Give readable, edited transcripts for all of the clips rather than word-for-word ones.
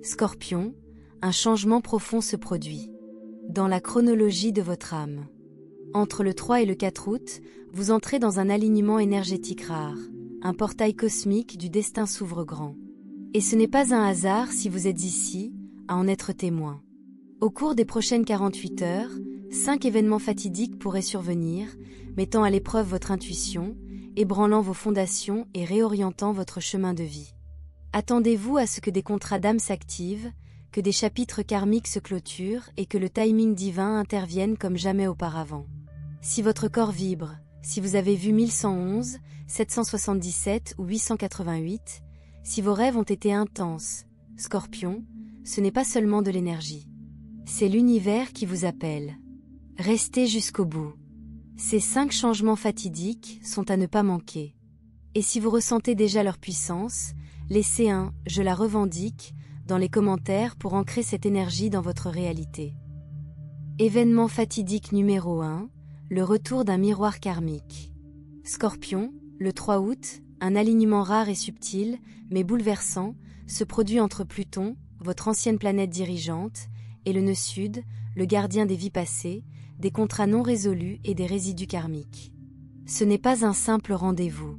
Scorpion, un changement profond se produit. Dans la chronologie de votre âme. Entre le 3 et le 4 août, vous entrez dans un alignement énergétique rare. Un portail cosmique du destin s'ouvre grand. Et ce n'est pas un hasard si vous êtes ici, à en être témoin. Au cours des prochaines 48 heures, 5 événements fatidiques pourraient survenir, mettant à l'épreuve votre intuition, ébranlant vos fondations et réorientant votre chemin de vie. Attendez-vous à ce que des contrats d'âme s'activent, que des chapitres karmiques se clôturent et que le timing divin intervienne comme jamais auparavant. Si votre corps vibre, si vous avez vu 1111, 777 ou 888, si vos rêves ont été intenses, Scorpion, ce n'est pas seulement de l'énergie. C'est l'univers qui vous appelle. Restez jusqu'au bout. Ces 5 changements fatidiques sont à ne pas manquer. Et si vous ressentez déjà leur puissance, laissez un « je la revendique » dans les commentaires pour ancrer cette énergie dans votre réalité. Événement fatidique numéro 1, le retour d'un miroir karmique. Scorpion, le 3 août, un alignement rare et subtil, mais bouleversant, se produit entre Pluton, votre ancienne planète dirigeante, et le nœud sud, le gardien des vies passées, des contrats non résolus et des résidus karmiques. Ce n'est pas un simple rendez-vous.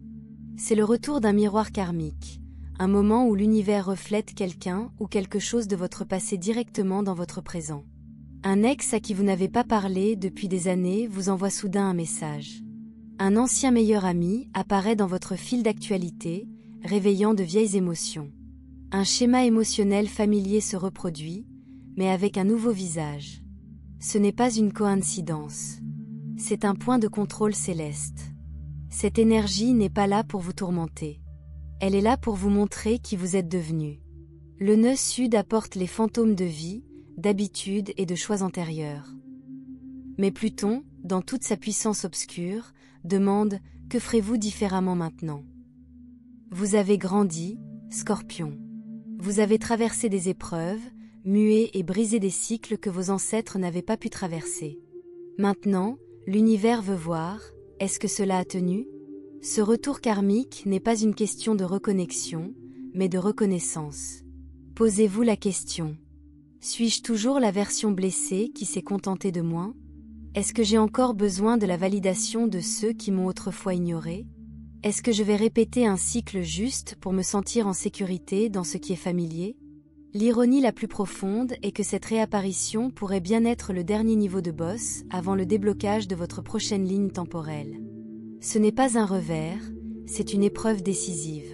C'est le retour d'un miroir karmique, un moment où l'univers reflète quelqu'un ou quelque chose de votre passé directement dans votre présent. Un ex à qui vous n'avez pas parlé depuis des années vous envoie soudain un message. Un ancien meilleur ami apparaît dans votre fil d'actualité, réveillant de vieilles émotions. Un schéma émotionnel familier se reproduit, mais avec un nouveau visage. Ce n'est pas une coïncidence. C'est un point de contrôle céleste. Cette énergie n'est pas là pour vous tourmenter. Elle est là pour vous montrer qui vous êtes devenu. Le nœud sud apporte les fantômes de vie, d'habitudes et de choix antérieurs. Mais Pluton, dans toute sa puissance obscure, demande « Que ferez-vous différemment maintenant ?» Vous avez grandi, Scorpion. Vous avez traversé des épreuves, mué et brisé des cycles que vos ancêtres n'avaient pas pu traverser. Maintenant, l'univers veut voir, est-ce que cela a tenu ? Ce retour karmique n'est pas une question de reconnexion, mais de reconnaissance. Posez-vous la question. Suis-je toujours la version blessée qui s'est contentée de moi ? Est-ce que j'ai encore besoin de la validation de ceux qui m'ont autrefois ignoré ? Est-ce que je vais répéter un cycle juste pour me sentir en sécurité dans ce qui est familier ? L'ironie la plus profonde est que cette réapparition pourrait bien être le dernier niveau de boss avant le déblocage de votre prochaine ligne temporelle. Ce n'est pas un revers, c'est une épreuve décisive.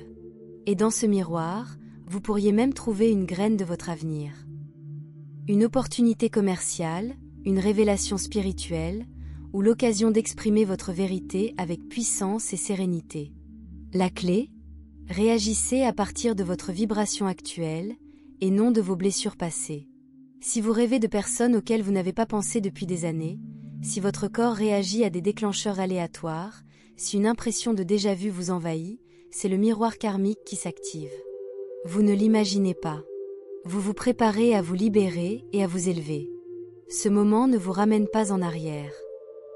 Et dans ce miroir, vous pourriez même trouver une graine de votre avenir. Une opportunité commerciale, une révélation spirituelle, ou l'occasion d'exprimer votre vérité avec puissance et sérénité. La clé ? Réagissez à partir de votre vibration actuelle, et non de vos blessures passées. Si vous rêvez de personnes auxquelles vous n'avez pas pensé depuis des années, si votre corps réagit à des déclencheurs aléatoires, si une impression de déjà-vu vous envahit, c'est le miroir karmique qui s'active. Vous ne l'imaginez pas. Vous vous préparez à vous libérer et à vous élever. Ce moment ne vous ramène pas en arrière.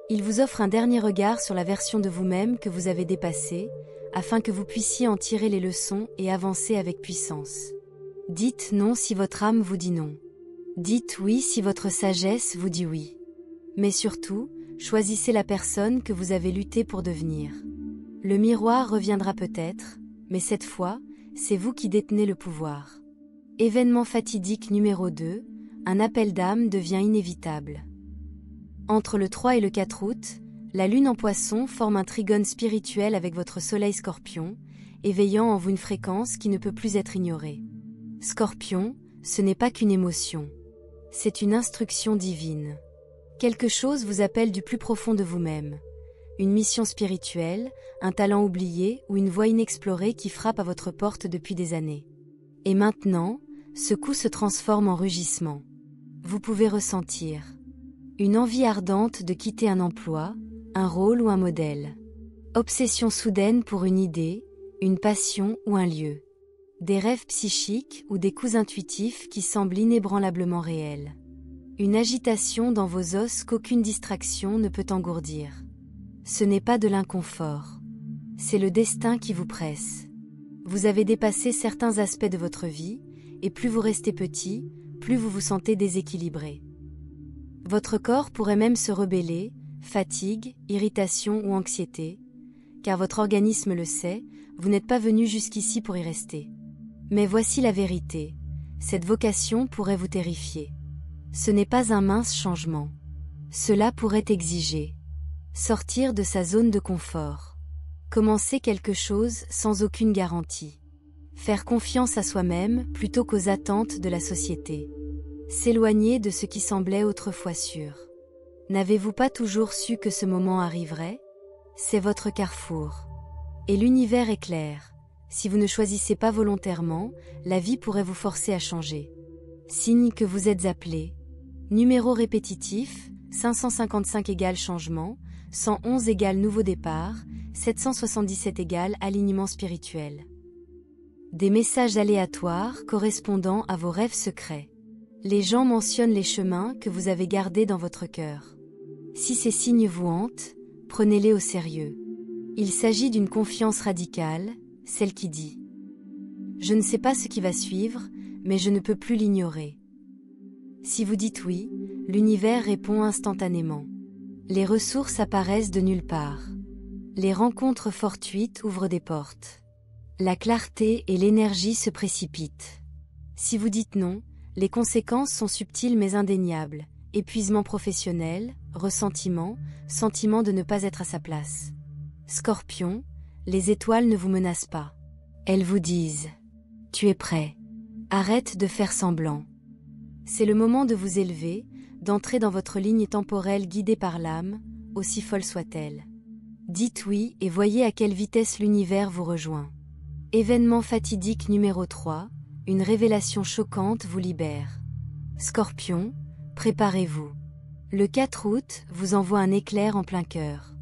Il vous offre un dernier regard sur la version de vous-même que vous avez dépassée, afin que vous puissiez en tirer les leçons et avancer avec puissance. Dites non si votre âme vous dit non. Dites oui si votre sagesse vous dit oui. Mais surtout, choisissez la personne que vous avez lutté pour devenir. Le miroir reviendra peut-être, mais cette fois, c'est vous qui détenez le pouvoir. Événement fatidique numéro 2, un appel d'âme devient inévitable. Entre le 3 et le 4 août, la lune en Poisson forme un trigone spirituel avec votre soleil Scorpion, éveillant en vous une fréquence qui ne peut plus être ignorée. Scorpion, ce n'est pas qu'une émotion. C'est une instruction divine. Quelque chose vous appelle du plus profond de vous-même. Une mission spirituelle, un talent oublié ou une voie inexplorée qui frappe à votre porte depuis des années. Et maintenant, ce coup se transforme en rugissement. Vous pouvez ressentir une envie ardente de quitter un emploi, un rôle ou un modèle. Obsession soudaine pour une idée, une passion ou un lieu. Des rêves psychiques ou des coups intuitifs qui semblent inébranlablement réels. Une agitation dans vos os qu'aucune distraction ne peut engourdir. Ce n'est pas de l'inconfort. C'est le destin qui vous presse. Vous avez dépassé certains aspects de votre vie, et plus vous restez petit, plus vous vous sentez déséquilibré. Votre corps pourrait même se rebeller, fatigue, irritation ou anxiété, car votre organisme le sait, vous n'êtes pas venu jusqu'ici pour y rester. Mais voici la vérité, cette vocation pourrait vous terrifier. Ce n'est pas un mince changement. Cela pourrait exiger sortir de sa zone de confort, commencer quelque chose sans aucune garantie, faire confiance à soi-même plutôt qu'aux attentes de la société, s'éloigner de ce qui semblait autrefois sûr. N'avez-vous pas toujours su que ce moment arriverait? C'est votre carrefour. Et l'univers est clair. Si vous ne choisissez pas volontairement, la vie pourrait vous forcer à changer. Signe que vous êtes appelé. Numéro répétitif, 555 égale changement, 111 égale nouveau départ, 777 égale alignement spirituel. Des messages aléatoires correspondant à vos rêves secrets. Les gens mentionnent les chemins que vous avez gardés dans votre cœur. Si ces signes vous hantent, prenez-les au sérieux. Il s'agit d'une confiance radicale, celle qui dit « Je ne sais pas ce qui va suivre, mais je ne peux plus l'ignorer ». Si vous dites oui, l'univers répond instantanément. Les ressources apparaissent de nulle part. Les rencontres fortuites ouvrent des portes. La clarté et l'énergie se précipitent. Si vous dites non, les conséquences sont subtiles mais indéniables. Épuisement professionnel, ressentiment, sentiment de ne pas être à sa place. Scorpion, les étoiles ne vous menacent pas. Elles vous disent « Tu es prêt. Arrête de faire semblant. » C'est le moment de vous élever, d'entrer dans votre ligne temporelle guidée par l'âme, aussi folle soit-elle. Dites oui et voyez à quelle vitesse l'univers vous rejoint. Événement fatidique numéro 3, une révélation choquante vous libère. Scorpion, préparez-vous. Le 4 août vous envoie un éclair en plein cœur.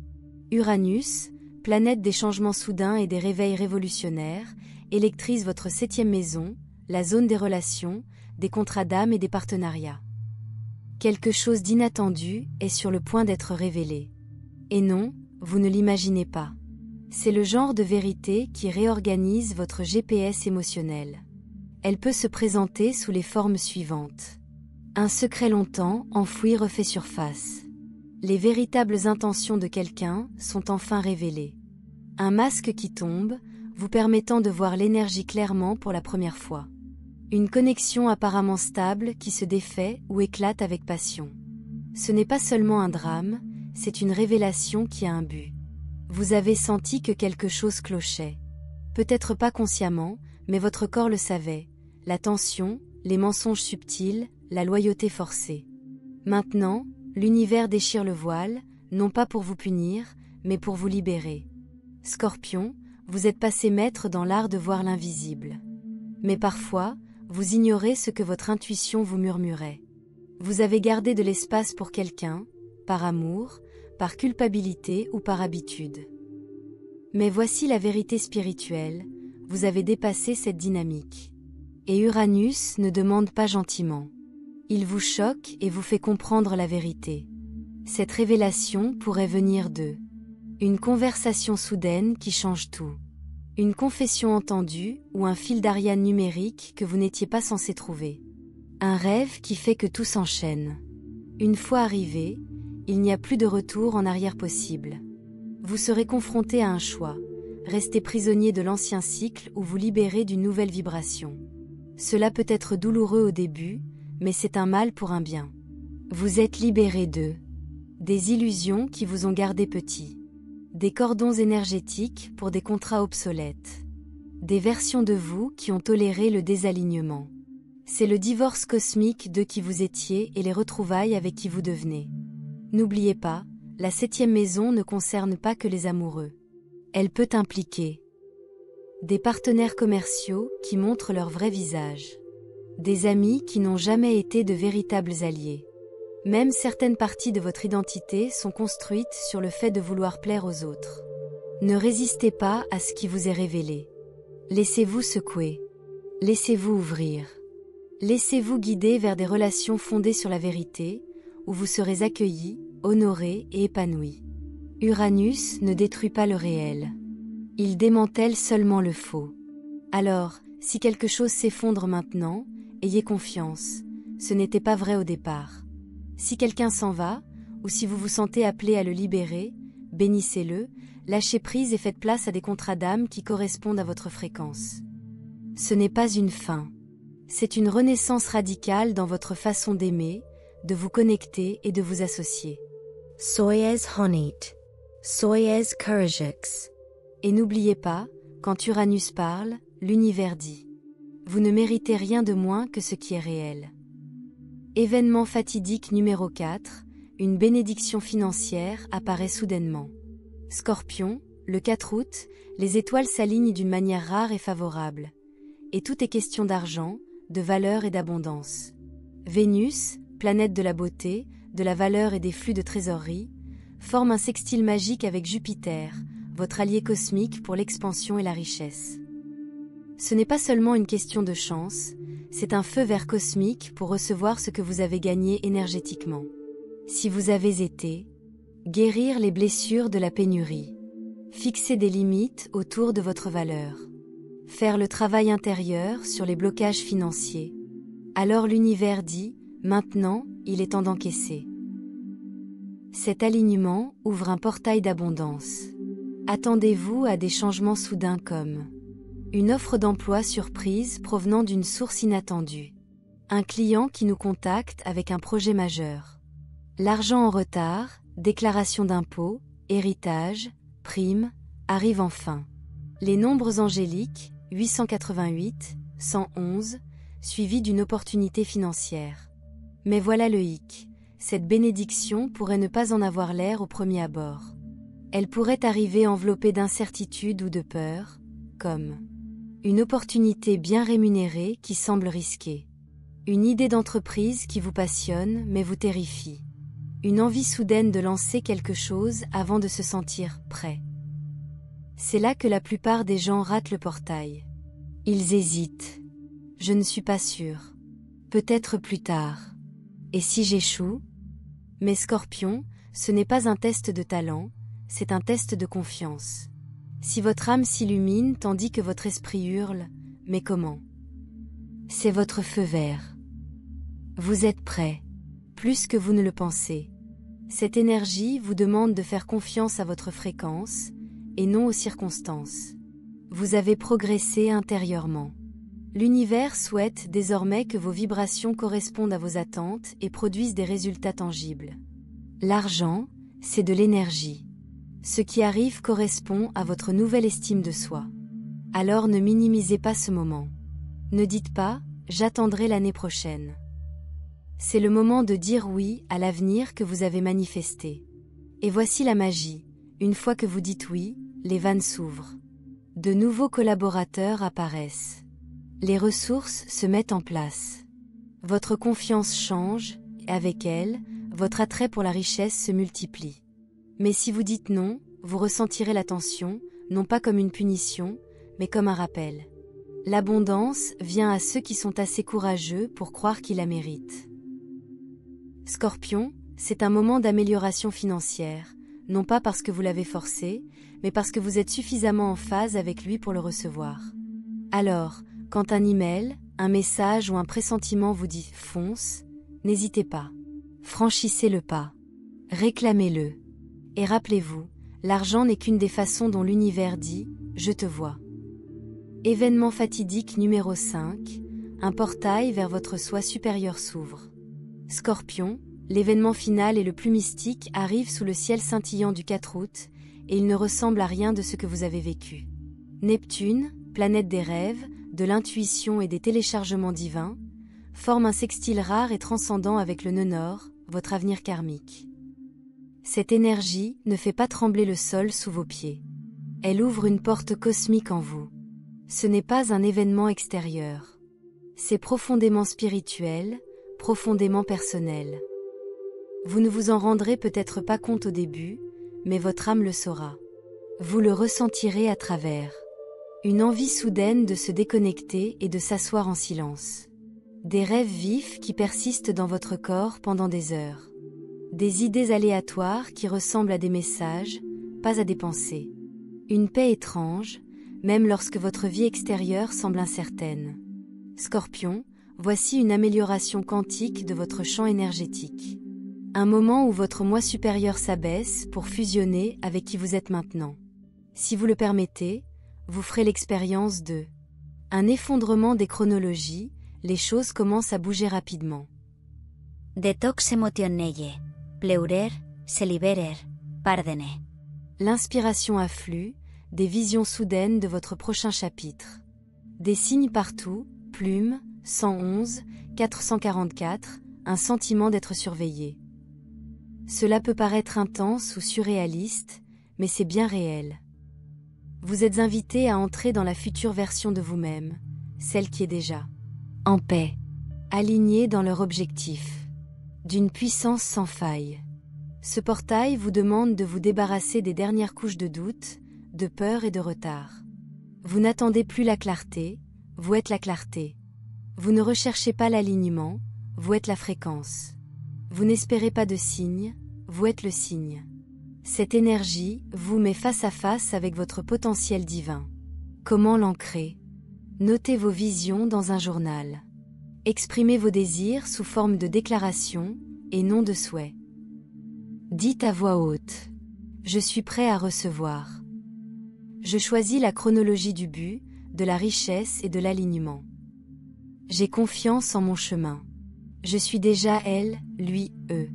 Uranus, planète des changements soudains et des réveils révolutionnaires, électrise votre 7e maison, la zone des relations, des contrats d'âme et des partenariats. Quelque chose d'inattendu est sur le point d'être révélé. Et non, vous ne l'imaginez pas. C'est le genre de vérité qui réorganise votre GPS émotionnel. Elle peut se présenter sous les formes suivantes. Un secret longtemps enfoui refait surface. Les véritables intentions de quelqu'un sont enfin révélées. Un masque qui tombe, vous permettant de voir l'énergie clairement pour la première fois. Une connexion apparemment stable qui se défait ou éclate avec passion. Ce n'est pas seulement un drame, c'est une révélation qui a un but. Vous avez senti que quelque chose clochait. Peut-être pas consciemment, mais votre corps le savait. La tension, les mensonges subtils, la loyauté forcée. Maintenant, l'univers déchire le voile, non pas pour vous punir, mais pour vous libérer. Scorpion, vous êtes passé maître dans l'art de voir l'invisible. Mais parfois, vous ignorez ce que votre intuition vous murmurait. Vous avez gardé de l'espace pour quelqu'un, par amour, par culpabilité ou par habitude. Mais voici la vérité spirituelle, vous avez dépassé cette dynamique. Et Uranus ne demande pas gentiment. Il vous choque et vous fait comprendre la vérité. Cette révélation pourrait venir de une conversation soudaine qui change tout. Une confession entendue ou un fil d'Ariane numérique que vous n'étiez pas censé trouver. Un rêve qui fait que tout s'enchaîne. Une fois arrivé, il n'y a plus de retour en arrière possible. Vous serez confronté à un choix. Rester prisonnier de l'ancien cycle ou vous libérer d'une nouvelle vibration. Cela peut être douloureux au début, mais c'est un mal pour un bien. Vous êtes libéré des illusions qui vous ont gardé petit. Des cordons énergétiques pour des contrats obsolètes. Des versions de vous qui ont toléré le désalignement. C'est le divorce cosmique de qui vous étiez et les retrouvailles avec qui vous devenez. N'oubliez pas, la 7e maison ne concerne pas que les amoureux. Elle peut impliquer des partenaires commerciaux qui montrent leur vrai visage. Des amis qui n'ont jamais été de véritables alliés. Même certaines parties de votre identité sont construites sur le fait de vouloir plaire aux autres. Ne résistez pas à ce qui vous est révélé. Laissez-vous secouer. Laissez-vous ouvrir. Laissez-vous guider vers des relations fondées sur la vérité, où vous serez accueilli, honoré et épanoui. Uranus ne détruit pas le réel. Il démantèle seulement le faux. Alors, Si quelque chose s'effondre maintenant, ayez confiance, ce n'était pas vrai au départ. Si quelqu'un s'en va, ou si vous vous sentez appelé à le libérer, bénissez-le, lâchez prise et faites place à des contrats d'âme qui correspondent à votre fréquence. Ce n'est pas une fin. C'est une renaissance radicale dans votre façon d'aimer, de vous connecter et de vous associer. Soyez honnête. Soyez courageux. Et n'oubliez pas, quand Uranus parle, l'univers dit. Vous ne méritez rien de moins que ce qui est réel. Événement fatidique numéro 4, une bénédiction financière apparaît soudainement. Scorpion, le 4 août, les étoiles s'alignent d'une manière rare et favorable. Et tout est question d'argent, de valeur et d'abondance. Vénus, planète de la beauté, de la valeur et des flux de trésorerie, forme un sextile magique avec Jupiter, votre allié cosmique pour l'expansion et la richesse. Ce n'est pas seulement une question de chance, c'est un feu vert cosmique pour recevoir ce que vous avez gagné énergétiquement. Si vous avez été, guérir les blessures de la pénurie, fixer des limites autour de votre valeur, faire le travail intérieur sur les blocages financiers, alors l'univers dit, maintenant, il est temps d'encaisser. Cet alignement ouvre un portail d'abondance. Attendez-vous à des changements soudains comme une offre d'emploi surprise provenant d'une source inattendue, un client qui nous contacte avec un projet majeur, l'argent en retard, déclaration d'impôts, héritage, prime, arrive enfin. Les nombres angéliques, 888, 111, suivis d'une opportunité financière. Mais voilà le hic, cette bénédiction pourrait ne pas en avoir l'air au premier abord. Elle pourrait arriver enveloppée d'incertitude ou de peur, comme une opportunité bien rémunérée qui semble risquée, une idée d'entreprise qui vous passionne mais vous terrifie, une envie soudaine de lancer quelque chose avant de se sentir prêt. C'est là que la plupart des gens ratent le portail. Ils hésitent. Je ne suis pas sûr. Peut-être plus tard. Et si j'échoue ? Mais Scorpion, ce n'est pas un test de talent, c'est un test de confiance. Si votre âme s'illumine tandis que votre esprit hurle, mais comment ? C'est votre feu vert. Vous êtes prêt, plus que vous ne le pensez. Cette énergie vous demande de faire confiance à votre fréquence, et non aux circonstances. Vous avez progressé intérieurement. L'univers souhaite désormais que vos vibrations correspondent à vos attentes et produisent des résultats tangibles. L'argent, c'est de l'énergie. Ce qui arrive correspond à votre nouvelle estime de soi. Alors ne minimisez pas ce moment. Ne dites pas « j'attendrai l'année prochaine ». C'est le moment de dire oui à l'avenir que vous avez manifesté. Et voici la magie. Une fois que vous dites oui, les vannes s'ouvrent. De nouveaux collaborateurs apparaissent. Les ressources se mettent en place. Votre confiance change, et avec elle, votre attrait pour la richesse se multiplie. Mais si vous dites non, vous ressentirez la tension, non pas comme une punition, mais comme un rappel. L'abondance vient à ceux qui sont assez courageux pour croire qu'ils la méritent. Scorpion, c'est un moment d'amélioration financière, non pas parce que vous l'avez forcé, mais parce que vous êtes suffisamment en phase avec lui pour le recevoir. Alors, quand un email, un message ou un pressentiment vous dit « fonce », n'hésitez pas. Franchissez le pas. Réclamez-le. Et rappelez-vous, l'argent n'est qu'une des façons dont l'univers dit « je te vois ». Événement fatidique numéro 5, un portail vers votre soi supérieur s'ouvre. Scorpion, l'événement final et le plus mystique arrive sous le ciel scintillant du 4 août, et il ne ressemble à rien de ce que vous avez vécu. Neptune, planète des rêves, de l'intuition et des téléchargements divins, forme un sextile rare et transcendant avec le nœud nord, votre avenir karmique. Cette énergie ne fait pas trembler le sol sous vos pieds. Elle ouvre une porte cosmique en vous. Ce n'est pas un événement extérieur. C'est profondément spirituel, profondément personnel. Vous ne vous en rendrez peut-être pas compte au début, mais votre âme le saura. Vous le ressentirez à travers. Une envie soudaine de se déconnecter et de s'asseoir en silence. Des rêves vifs qui persistent dans votre corps pendant des heures. Des idées aléatoires qui ressemblent à des messages, pas à des pensées. Une paix étrange, même lorsque votre vie extérieure semble incertaine. Scorpion, voici une amélioration quantique de votre champ énergétique. Un moment où votre moi supérieur s'abaisse pour fusionner avec qui vous êtes maintenant. Si vous le permettez, vous ferez l'expérience de un effondrement des chronologies, les choses commencent à bouger rapidement. Detox emotionelle. Pleurer, se liberer, pardonner. L'inspiration afflue, des visions soudaines de votre prochain chapitre. Des signes partout, plumes, 111, 444, un sentiment d'être surveillé. Cela peut paraître intense ou surréaliste, mais c'est bien réel. Vous êtes invité à entrer dans la future version de vous-même, celle qui est déjà en paix, alignée dans leur objectif, d'une puissance sans faille. Ce portail vous demande de vous débarrasser des dernières couches de doute, de peur et de retard. Vous n'attendez plus la clarté, vous êtes la clarté. Vous ne recherchez pas l'alignement, vous êtes la fréquence. Vous n'espérez pas de signe, vous êtes le signe. Cette énergie vous met face à face avec votre potentiel divin. Comment l'ancrer? Notez vos visions dans un journal. Exprimez vos désirs sous forme de déclaration et non de souhait. Dites à voix haute. Je suis prêt à recevoir. Je choisis la chronologie du but, de la richesse et de l'alignement. J'ai confiance en mon chemin. Je suis déjà elle, lui, eux.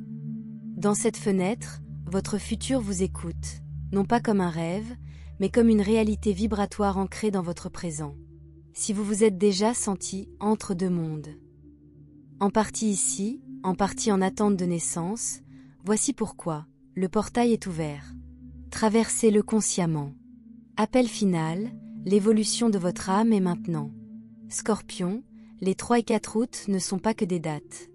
Dans cette fenêtre, votre futur vous écoute, non pas comme un rêve, mais comme une réalité vibratoire ancrée dans votre présent. Si vous vous êtes déjà senti entre deux mondes. En partie ici, en partie en attente de naissance, voici pourquoi, le portail est ouvert. Traversez-le consciemment. Appel final, l'évolution de votre âme est maintenant. Scorpion, les 3 et 4 août ne sont pas que des dates.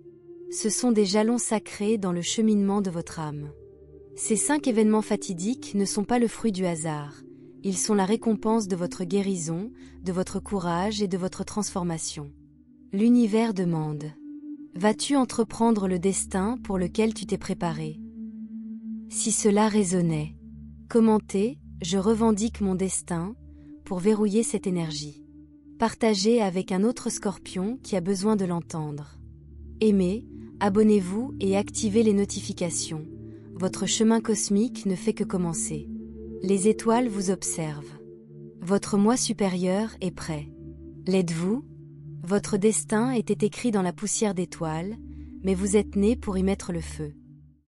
Ce sont des jalons sacrés dans le cheminement de votre âme. Ces 5 événements fatidiques ne sont pas le fruit du hasard. Ils sont la récompense de votre guérison, de votre courage et de votre transformation. L'univers demande. Vas-tu entreprendre le destin pour lequel tu t'es préparé? Si cela résonnait, commentez, je revendique mon destin, pour verrouiller cette énergie. Partagez avec un autre scorpion qui a besoin de l'entendre. Aimez, abonnez-vous et activez les notifications. Votre chemin cosmique ne fait que commencer. Les étoiles vous observent. Votre moi supérieur est prêt. L'êtes-vous? Votre destin était écrit dans la poussière d'étoiles, mais vous êtes né pour y mettre le feu.